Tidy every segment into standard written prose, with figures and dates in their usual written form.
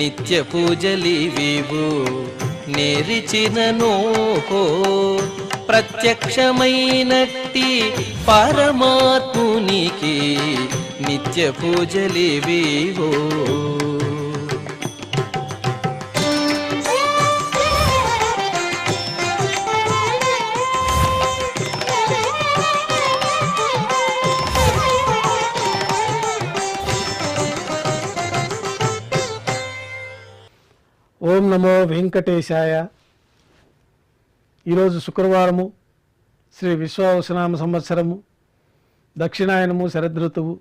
నిత్య పూజలివివు నేరిచిననోహో ప్రత్యక్షమైనట్టి పరమాత్మునికి నిత్య పూజలివివో. ఓం నమో వెంకటేశాయ. ఈరోజు శుక్రవారము, శ్రీ విశ్వావసునామ సంవత్సరము, దక్షిణాయనము, శరదృతువు,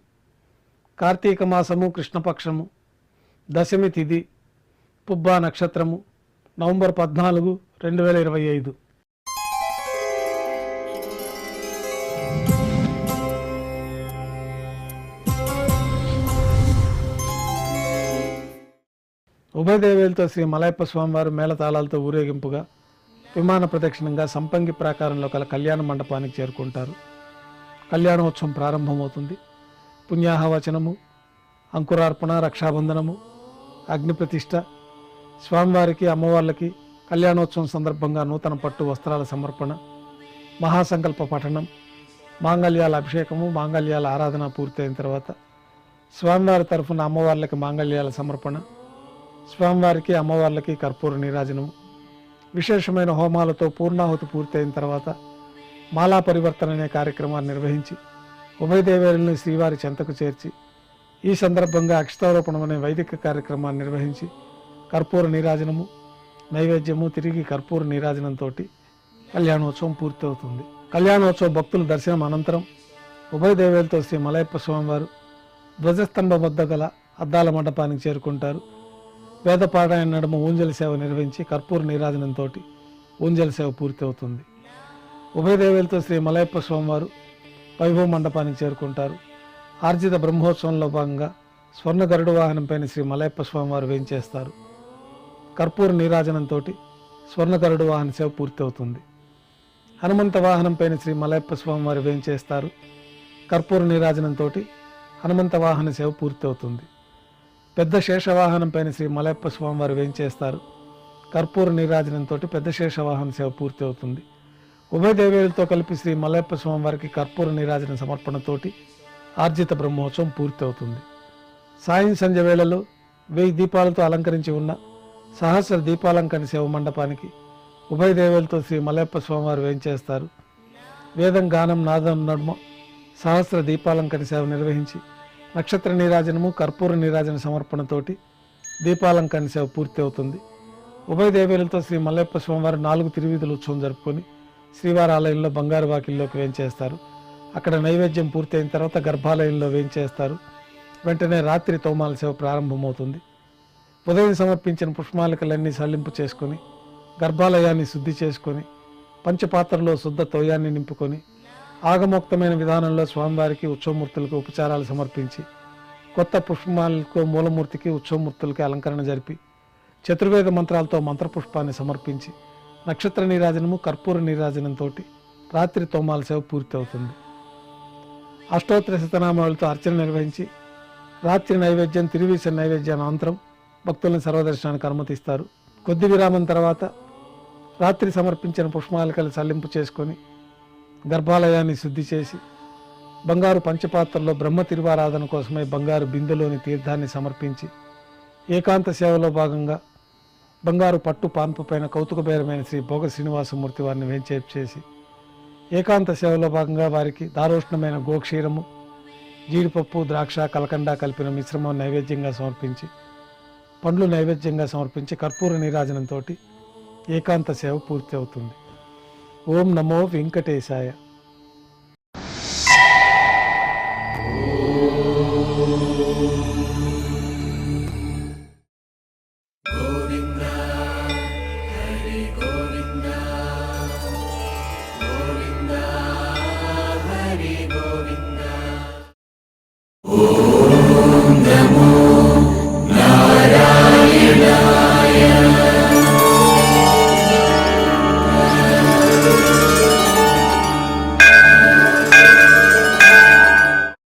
కార్తీక మాసము, కృష్ణపక్షము, దశమి తిథి, పుబ్బా నక్షత్రము, నవంబర్ 14, 2025. ఉభయదేవేలతో శ్రీ మలయప్ప స్వామివారు మేళతాళాలతో ఊరేగింపుగా విమాన ప్రదక్షిణంగా సంపంగి ప్రాకారంలో కల కళ్యాణ మండపానికి చేరుకుంటారు. కళ్యాణోత్సవం ప్రారంభమవుతుంది. పుణ్యాహవచనము, అంకురార్పణ, రక్షాబంధనము, అగ్నిప్రతిష్ఠ, స్వామివారికి అమ్మవార్లకి కళ్యాణోత్సవం సందర్భంగా నూతన పట్టు వస్త్రాల సమర్పణ, మహాసంకల్ప పఠనం, మాంగళ్యాల అభిషేకము, మాంగళ్యాల ఆరాధన పూర్తయిన తర్వాత స్వామివారి తరఫున అమ్మవార్లకి మాంగళ్యాల సమర్పణ, స్వామివారికి అమ్మవార్లకి కర్పూర నీరాజనము, విశేషమైన హోమాలతో పూర్ణాహుతి పూర్తయిన తర్వాత మాలా పరివర్తన అనే కార్యక్రమాన్ని నిర్వహించి ఉభయదేవేరుల్ని శ్రీవారి చెంతకు చేర్చి ఈ సందర్భంగా అక్షతారోపణం అనే వైదిక కార్యక్రమాన్ని నిర్వహించి కర్పూర నీరాజనము, నైవేద్యము, తిరిగి కర్పూర నీరాజనంతో కళ్యాణోత్సవం పూర్తవుతుంది. కళ్యాణోత్సవ భక్తుల దర్శనం అనంతరం ఉభయదేవేలతో శ్రీ మలయప్ప స్వామివారు ధ్వజస్తంభం వద్ద గల అద్దాల మండపానికి చేరుకుంటారు. వేదపారాయణ నడుమ ఊంజల సేవ నిర్వహించి కర్పూర నీరాజనంతో ఊంజల సేవ పూర్తి అవుతుంది. ఉభయదేవులతో శ్రీ మలయప్ప స్వామివారు వైభవ మండపానికి చేరుకుంటారు. ఆర్జిత బ్రహ్మోత్సవంలో భాగంగా స్వర్ణ గరుడ వాహనంపైన శ్రీ మలయప్ప స్వామివారు వేంచేస్తారు. కర్పూర నీరాజనంతో స్వర్ణ గరుడ వాహన సేవ పూర్తి అవుతుంది. హనుమంత వాహనంపైన శ్రీ మలయప్ప స్వామివారు వేంచేస్తారు. కర్పూర నీరాజనంతో హనుమంత వాహన సేవ పూర్తి అవుతుంది. పెద్ద శేషవాహనం పైన శ్రీ మలయప్ప స్వామివారు వేంచేస్తారు. కర్పూర నీరాజనంతో పెద్ద శేషవాహన సేవ పూర్తి అవుతుంది. ఉభయదేవేలతో కలిపి శ్రీ మలయప్ప స్వామివారికి కర్పూర నీరాజన సమర్పణతోటి ఆర్జిత బ్రహ్మోత్సవం పూర్తి అవుతుంది. సాయం సంధ్య వేళలో 1000 దీపాలతో అలంకరించి ఉన్న సహస్ర దీపాలంకరణ సేవ మండపానికి ఉభయదేవేలతో శ్రీ మలయప్ప స్వామివారు వేంచేస్తారు. వేదం, గానం, నాదం నడుమ సహస్ర దీపాలంకరణ సేవ నిర్వహించి నక్షత్ర నీరాజనము, కర్పూర నీరాజన సమర్పణతోటి దీపాలంకరణ సేవ పూర్తి అవుతుంది. ఉభయదేవేలతో శ్రీ మలయప్ప స్వామివారు 4 తిరువీధుల ఉత్సవం జరుపుకొని శ్రీవారి ఆలయంలో బంగారు వాకిల్లోకి వేంచేస్తారు. అక్కడ నైవేద్యం పూర్తయిన తర్వాత గర్భాలయంలో వేంచేస్తారు. వెంటనే రాత్రి తోమాల సేవ ప్రారంభమవుతుంది. ఉదయం సమర్పించిన పుష్పమాలికలన్నీ సల్లింపు చేసుకొని గర్భాలయాన్ని శుద్ధి చేసుకొని పంచపాత్రలో శుద్ధ తోయాన్ని నింపుకొని ఆగమోక్తమైన విధానంలో స్వామివారికి ఉత్సవమూర్తులకు ఉపచారాలు సమర్పించి కొత్త పుష్పమాలకు మూలమూర్తికి ఉత్సవమూర్తులకి అలంకరణ జరిపి చతుర్వేద మంత్రాలతో మంత్రపుష్పాన్ని సమర్పించి నక్షత్ర నీరాజనము, కర్పూర నీరాజనంతో రాత్రి తోమాల సేవ పూర్తి అవుతుంది. అష్టోత్తర శతనామాలతో అర్చన నిర్వహించి రాత్రి నైవేద్యం, తిరువీస నైవేద్యాన్ని అనంతరం భక్తులను సర్వదర్శనానికి అనుమతిస్తారు. కొద్ది విరామం తర్వాత రాత్రి సమర్పించిన పుష్పమాలికలు సల్లింపు చేసుకొని గర్భాలయాన్ని శుద్ధి చేసి బంగారు పంచపాత్రలో బ్రహ్మ తిరువారాధన కోసమై బంగారు బిందెలోని తీర్థాన్ని సమర్పించి ఏకాంత సేవలో భాగంగా బంగారు పట్టు పాన్పు పైన కౌతుకబేరమైన శ్రీ భోగ శ్రీనివాసమూర్తి వారిని వేంచేపు చేసి ఏకాంత సేవలో భాగంగా వారికి దారోష్ణమైన గోక్షీరము, జీడిపప్పు, ద్రాక్ష, కలకండ కలిపిన మిశ్రమం నైవేద్యంగా సమర్పించి పండ్లు నైవేద్యంగా సమర్పించి కర్పూర నీరాజనంతో ఏకాంత సేవ పూర్తి అవుతుంది. ఓం నమో వెంకటేశాయ. ఓ